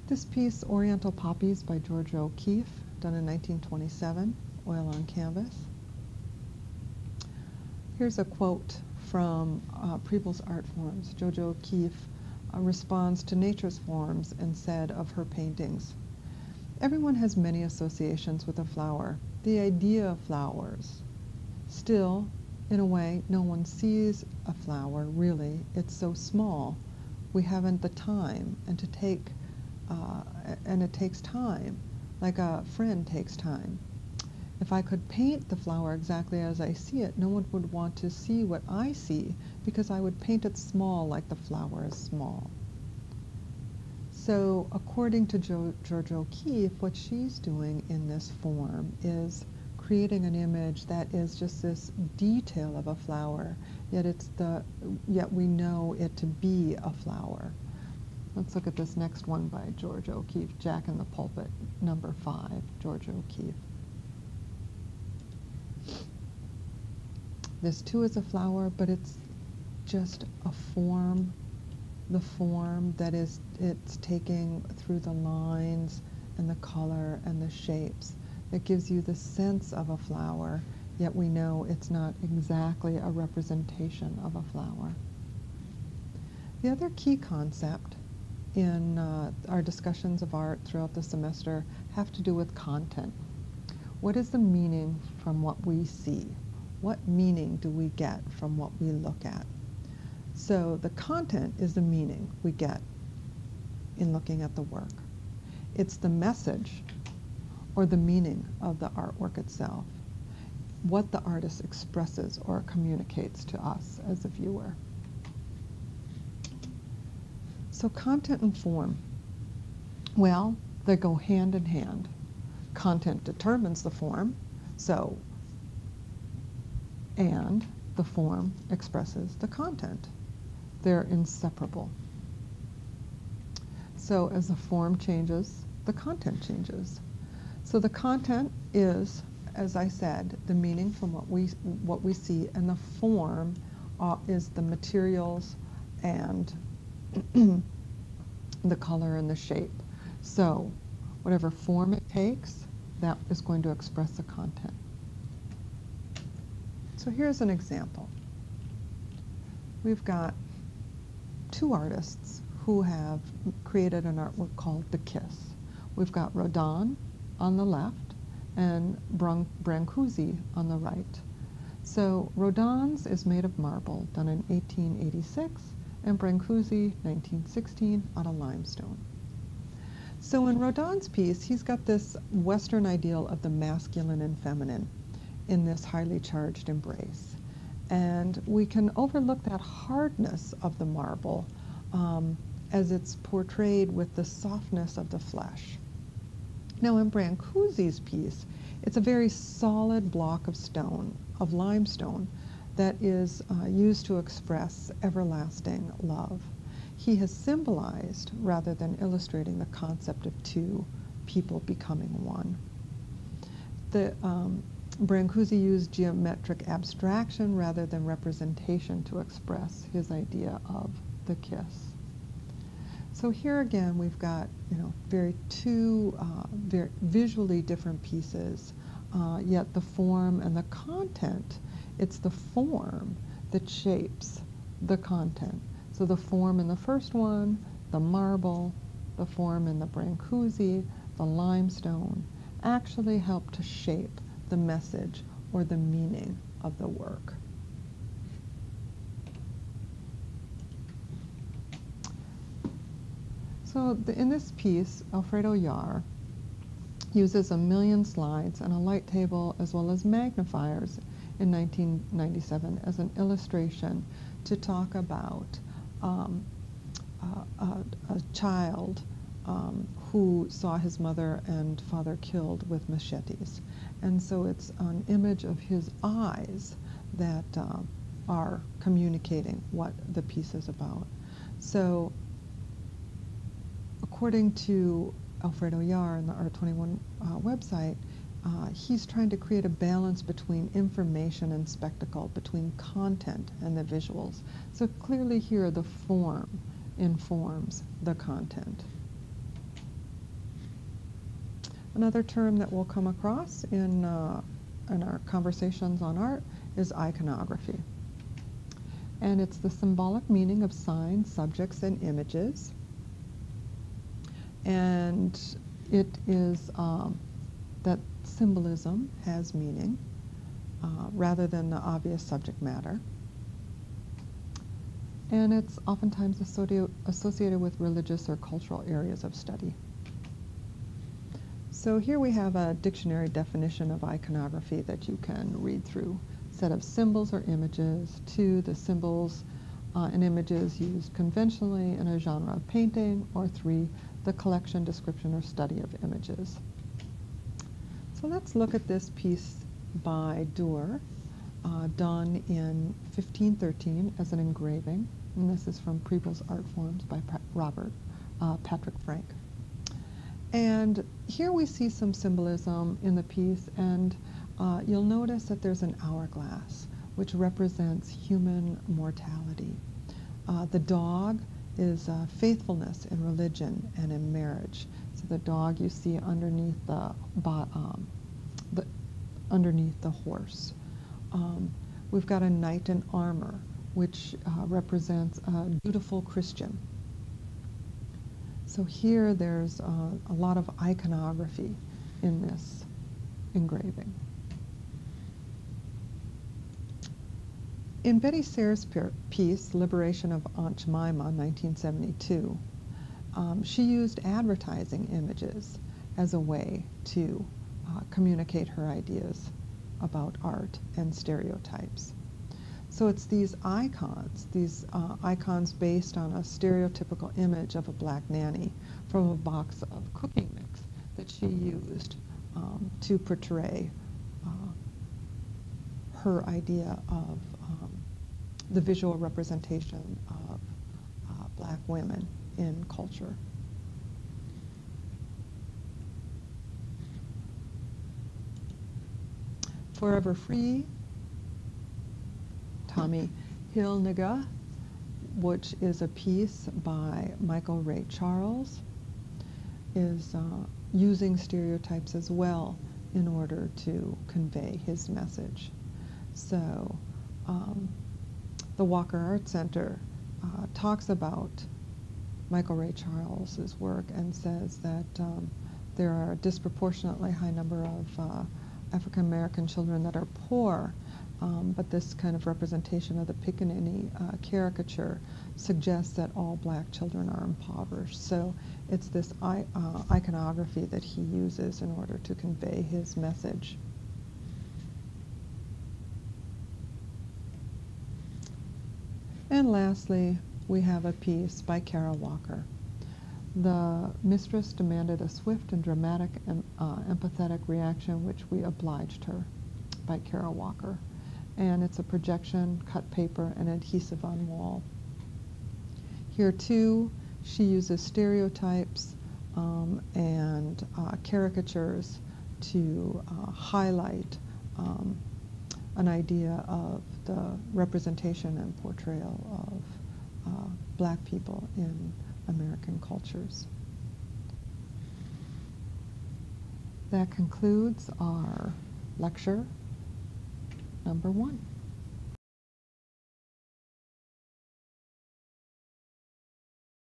This piece, Oriental Poppies by George O'Keeffe, done in 1927, oil on canvas. Here's a quote from Preble's Art Forms. George O'Keeffe responds to nature's forms and said of her paintings, "Everyone has many associations with a flower, the idea of flowers. Still, in a way, no one sees a flower, really. It's so small. We haven't the time, and it takes time, like a friend takes time. If I could paint the flower exactly as I see it, no one would want to see what I see, because I would paint it small like the flower is small." So according to George O'Keeffe, what she's doing in this form is creating an image that is just this detail of a flower, yet we know it to be a flower. Let's look at this next one by George O'Keeffe, Jack in the Pulpit, number 5, George O'Keeffe. This too is a flower, but it's just a form, the form that it's taking through the lines and the color and the shapes that gives you the sense of a flower, yet we know it's not exactly a representation of a flower. The other key concept in our discussions of art throughout the semester have to do with content. What is the meaning from what we see? What meaning do we get from what we look at? So the content is the meaning we get in looking at the work. It's the message or the meaning of the artwork itself, what the artist expresses or communicates to us as a viewer. So content and form, well, they go hand in hand. Content determines the form, and the form expresses the content. They're inseparable. So as the form changes, the content changes. So the content is, as I said, the meaning from what we see, and the form is the materials and the color and the shape. So whatever form it takes, that is going to express the content. So here's an example. We've got 2 artists who have created an artwork called The Kiss. We've got Rodin on the left and Brancusi on the right. So Rodin's is made of marble, done in 1886, and Brancusi, 1916, out of limestone. So in Rodin's piece, he's got this Western ideal of the masculine and feminine in this highly charged embrace. And we can overlook that hardness of the marble as it's portrayed with the softness of the flesh. Now in Brancusi's piece, it's a very solid block of stone, of limestone, that is used to express everlasting love. He has symbolized, rather than illustrating, the concept of 2 people becoming one. Brancusi used geometric abstraction rather than representation to express his idea of the kiss. So here again, we've got two very visually different pieces, yet the form and the content, it's the form that shapes the content. So the form in the first one, the marble, the form in the Brancusi, the limestone, actually help to shape the message or the meaning of the work. So in this piece, Alfredo Yar uses 1 million slides and a light table as well as magnifiers in 1997 as an illustration to talk about a child who saw his mother and father killed with machetes. And so it's an image of his eyes that are communicating what the piece is about. So according to Alfredo Yar in the Art21 website, he's trying to create a balance between information and spectacle, between content and the visuals. So clearly here the form informs the content. Another term that we'll come across in our conversations on art is iconography. And it's the symbolic meaning of signs, subjects, and images. And it is that symbolism has meaning rather than the obvious subject matter. And it's oftentimes associated with religious or cultural areas of study. So here we have a dictionary definition of iconography that you can read through. Set of symbols or images. 2, the symbols and images used conventionally in a genre of painting. Or 3, the collection, description, or study of images. So let's look at this piece by Durer, done in 1513 as an engraving. And this is from Preble's Art Forms by Patrick Frank. And here we see some symbolism in the piece, and you'll notice that there's an hourglass, which represents human mortality. The dog is faithfulness in religion and in marriage. So the dog you see underneath underneath the horse. We've got a knight in armor, which represents a dutiful Christian. So here there's a lot of iconography in this engraving. In Betty Sayre's piece, Liberation of Aunt Jemima, 1972, she used advertising images as a way to communicate her ideas about art and stereotypes. So it's these icons based on a stereotypical image of a black nanny from a box of cooking mix that she used to portray her idea of the visual representation of black women in culture. Forever Free, Tommy Hilfiger, which is a piece by Michael Ray Charles, is using stereotypes as well in order to convey his message. So the Walker Art Center talks about Michael Ray Charles's work and says that there are a disproportionately high number of African American children that are poor, but this kind of representation of the Pickaninny caricature suggests that all black children are impoverished. So it's this iconography that he uses in order to convey his message. And lastly, we have a piece by Kara Walker. The mistress demanded a swift and dramatic and empathetic reaction, which we obliged her, by Kara Walker. And it's a projection, cut paper, and adhesive on wall. Here too, she uses stereotypes and caricatures to highlight an idea of the representation and portrayal of black people in American cultures. That concludes our lecture number 1.